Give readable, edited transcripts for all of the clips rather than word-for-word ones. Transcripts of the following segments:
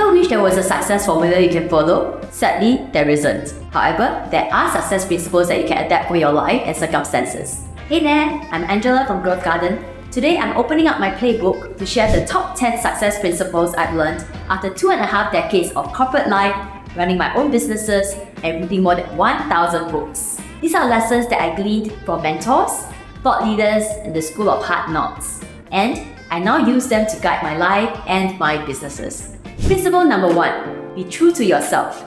ever wish there was a success formula you can follow? Sadly, there isn't. However, there are success principles that you can adapt for your life and circumstances. Hey there, I'm Angela from GrowthGarden. Today, I'm opening up my playbook to share the top 10 success principles I've learned after 2.5 decades of corporate life, running my own businesses, and reading more than 1,000 books. These are lessons that I gleaned from mentors, thought leaders, and the School of Hard Knocks. And I now use them to guide my life and my businesses. Principle number 1, be true to yourself.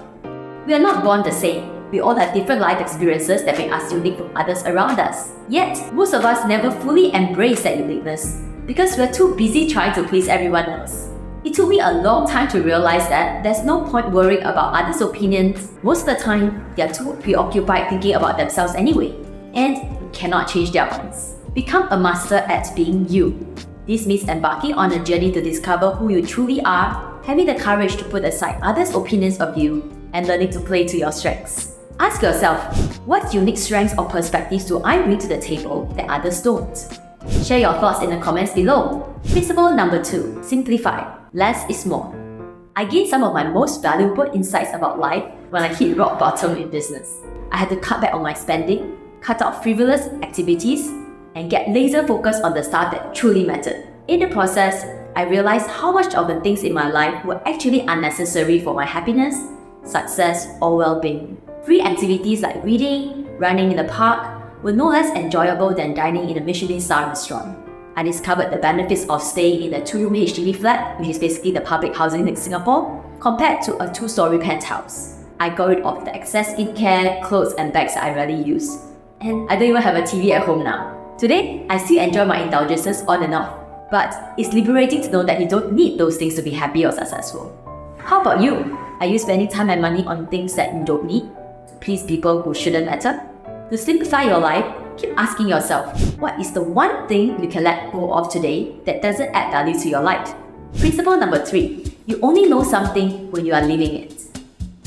We are not born the same. We all have different life experiences that make us unique from others around us. Yet, most of us never fully embrace that uniqueness because we're too busy trying to please everyone else. It took me a long time to realize that there's no point worrying about others' opinions. Most of the time, they're too preoccupied thinking about themselves anyway, and you cannot change their minds. Become a master at being you. This means embarking on a journey to discover who you truly are, having the courage to put aside others' opinions of you, and learning to play to your strengths. Ask yourself, what unique strengths or perspectives do I bring to the table that others don't? Share your thoughts in the comments below. Principle number 2, simplify. Less is more. I gained some of my most valuable insights about life when I hit rock bottom in business. I had to cut back on my spending, cut out frivolous activities, and get laser focused on the stuff that truly mattered. In the process, I realized how much of the things in my life were actually unnecessary for my happiness, success, or well-being. Free activities like reading, running in the park were no less enjoyable than dining in a Michelin-star restaurant. I discovered the benefits of staying in a 2-room HDB flat, which is basically the public housing in Singapore, compared to a 2-story penthouse. I got rid of the excess skincare, clothes, and bags that I rarely use. And I don't even have a TV at home now. Today, I still enjoy my indulgences on and off, but it's liberating to know that you don't need those things to be happy or successful. How about you? Are you spending time and money on things that you don't need? To please people who shouldn't matter? To simplify your life, keep asking yourself, what is the one thing you can let go of today that doesn't add value to your life? Principle number 3, you only know something when you are living it.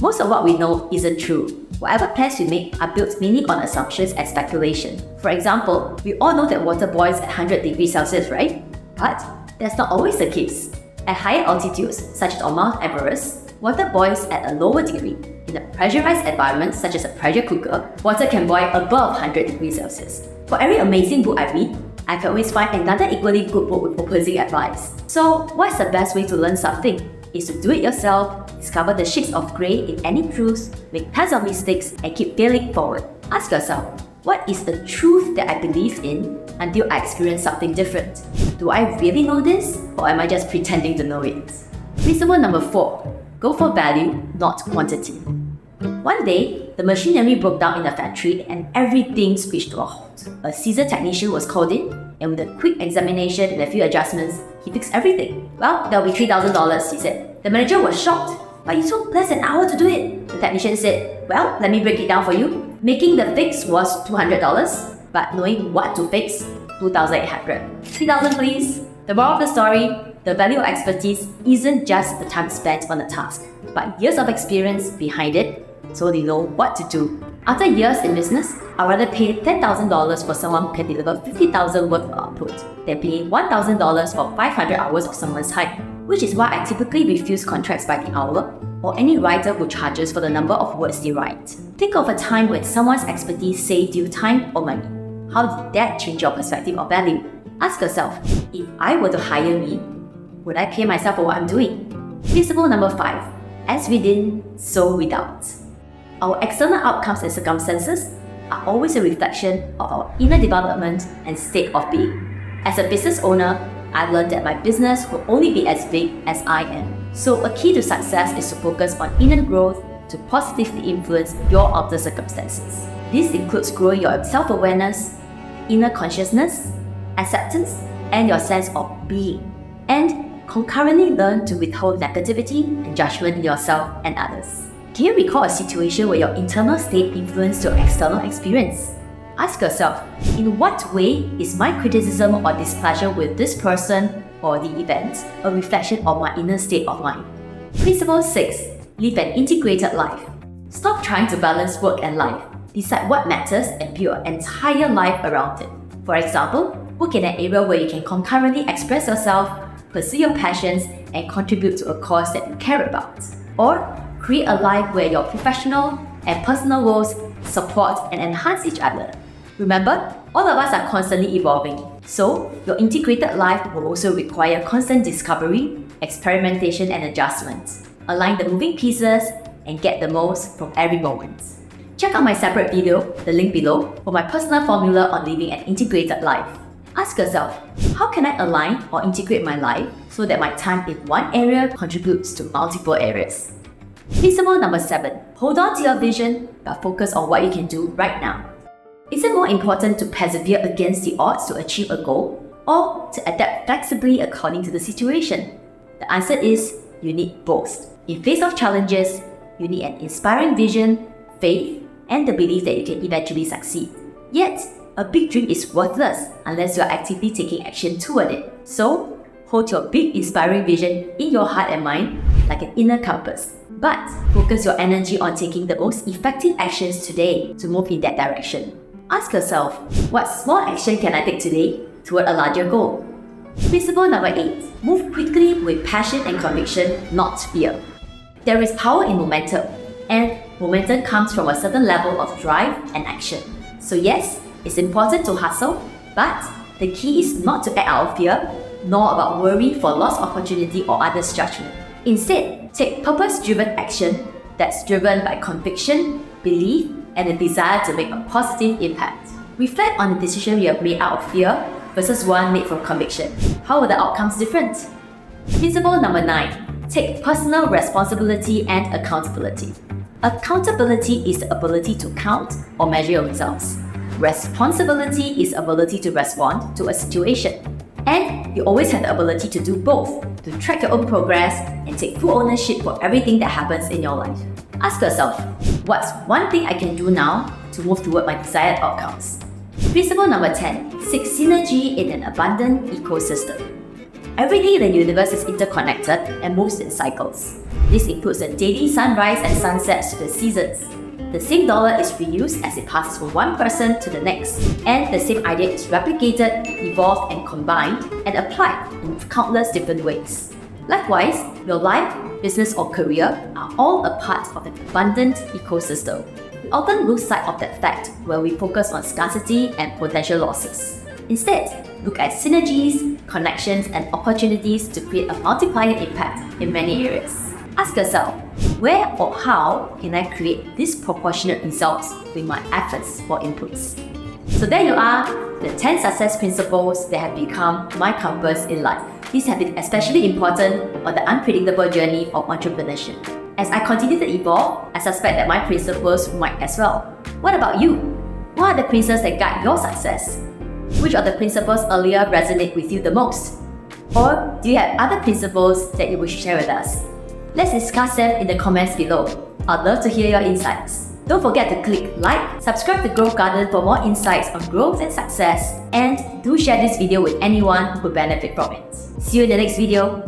Most of what we know isn't true. Whatever plans we make are built mainly on assumptions and speculation. For example, we all know that water boils at 100 degrees Celsius, right? But that's not always the case. At higher altitudes, such as on Mount Everest, water boils at a lower degree. In a pressurized environment, such as a pressure cooker, water can boil above 100 degrees Celsius. For every amazing book I read, I can always find another equally good book with opposing advice. So, what's the best way to learn something? Is to do it yourself, discover the shades of grey in any truths, make tons of mistakes, and keep failing forward. Ask yourself, what is the truth that I believe in until I experience something different? Do I really know this, or am I just pretending to know it? Principle number 4, go for value, not quantity. One day, the machinery broke down in the factory and everything screeched to a halt. A seasoned technician was called in, and with a quick examination and a few adjustments, he fixed everything. Well, that'll be $3,000, he said. The manager was shocked. But you took less than an hour to do it. The technician said, well, let me break it down for you. Making the fix was $200, but knowing what to fix, $2,800. $3,000 please. The moral of the story, the value of expertise isn't just the time spent on the task, but years of experience behind it, so they know what to do. After years in business, I'd rather pay $10,000 for someone who can deliver $50,000 worth of output than pay $1,000 for 500 hours of someone's time, which is why I typically refuse contracts by the hour or any writer who charges for the number of words they write. Think of a time when someone's expertise saved you time or money. How did that change your perspective of value? Ask yourself, if I were to hire me, would I pay myself for what I'm doing? Principle number 5, as within, so without. Our external outcomes and circumstances are always a reflection of our inner development and state of being. As a business owner, I've learned that my business will only be as big as I am. So a key to success is to focus on inner growth to positively influence your outer circumstances. This includes growing your self-awareness, inner consciousness, acceptance, and your sense of being. And concurrently learn to withhold negativity and judgment in yourself and others. Can you recall a situation where your internal state influenced your external experience? Ask yourself, in what way is my criticism or displeasure with this person or the event a reflection of my inner state of mind? Principle 6. Live an integrated life. Stop trying to balance work and life. Decide what matters and build your entire life around it. For example, work in an area where you can concurrently express yourself, pursue your passions, and contribute to a cause that you care about. Or create a life where your professional and personal goals support and enhance each other. Remember, all of us are constantly evolving, so your integrated life will also require constant discovery, experimentation and adjustments. Align the moving pieces and get the most from every moment. Check out my separate video, the link below, for my personal formula on living an integrated life. Ask yourself, how can I align or integrate my life so that my time in one area contributes to multiple areas? Principle number 7. Hold on to your vision, but focus on what you can do right now. Is it more important to persevere against the odds to achieve a goal, or to adapt flexibly according to the situation? The answer is, you need both. In face of challenges, you need an inspiring vision, faith, and the belief that you can eventually succeed. Yet, a big dream is worthless unless you are actively taking action toward it. So, hold your big inspiring vision in your heart and mind like an inner compass. But focus your energy on taking the most effective actions today to move in that direction. Ask yourself, what small action can I take today toward a larger goal? Principle number 8. Move quickly with passion and conviction, not fear. There is power in momentum, and momentum comes from a certain level of drive and action. So yes, it's important to hustle, but the key is not to act out of fear, nor about worry for lost opportunity or others' judgment. Instead, take purpose-driven action that's driven by conviction, belief, and a desire to make a positive impact. Reflect on the decision you have made out of fear versus one made from conviction. How are the outcomes different? Principle number 9. Take personal responsibility and accountability. Accountability is the ability to count or measure your results. Responsibility is the ability to respond to a situation. And you always have the ability to do both, to track your own progress and take full ownership for everything that happens in your life. Ask yourself, what's one thing I can do now to move toward my desired outcomes? Principle number 10. Seek synergy in an abundant ecosystem. Everything in the universe is interconnected and moves in cycles. This includes the daily sunrise and sunsets to the seasons. The same dollar is reused as it passes from one person to the next, and the same idea is replicated, evolved, and combined, and applied in countless different ways. Likewise, your life, business, or career are all a part of an abundant ecosystem. We often lose sight of that fact when we focus on scarcity and potential losses. Instead, look at synergies, connections, and opportunities to create a multiplier impact in many areas. Ask yourself, where or how can I create disproportionate results with my efforts or inputs? So there you are, the 10 success principles that have become my compass in life. These have been especially important on the unpredictable journey of entrepreneurship. As I continue to evolve, I suspect that my principles might as well. What about you? What are the principles that guide your success? Which of the principles earlier resonate with you the most? Or do you have other principles that you wish to share with us? Let's discuss them in the comments below. I'd love to hear your insights. Don't forget to click like, subscribe to GrowthGarden for more insights on growth and success, and do share this video with anyone who could benefit from it. See you in the next video.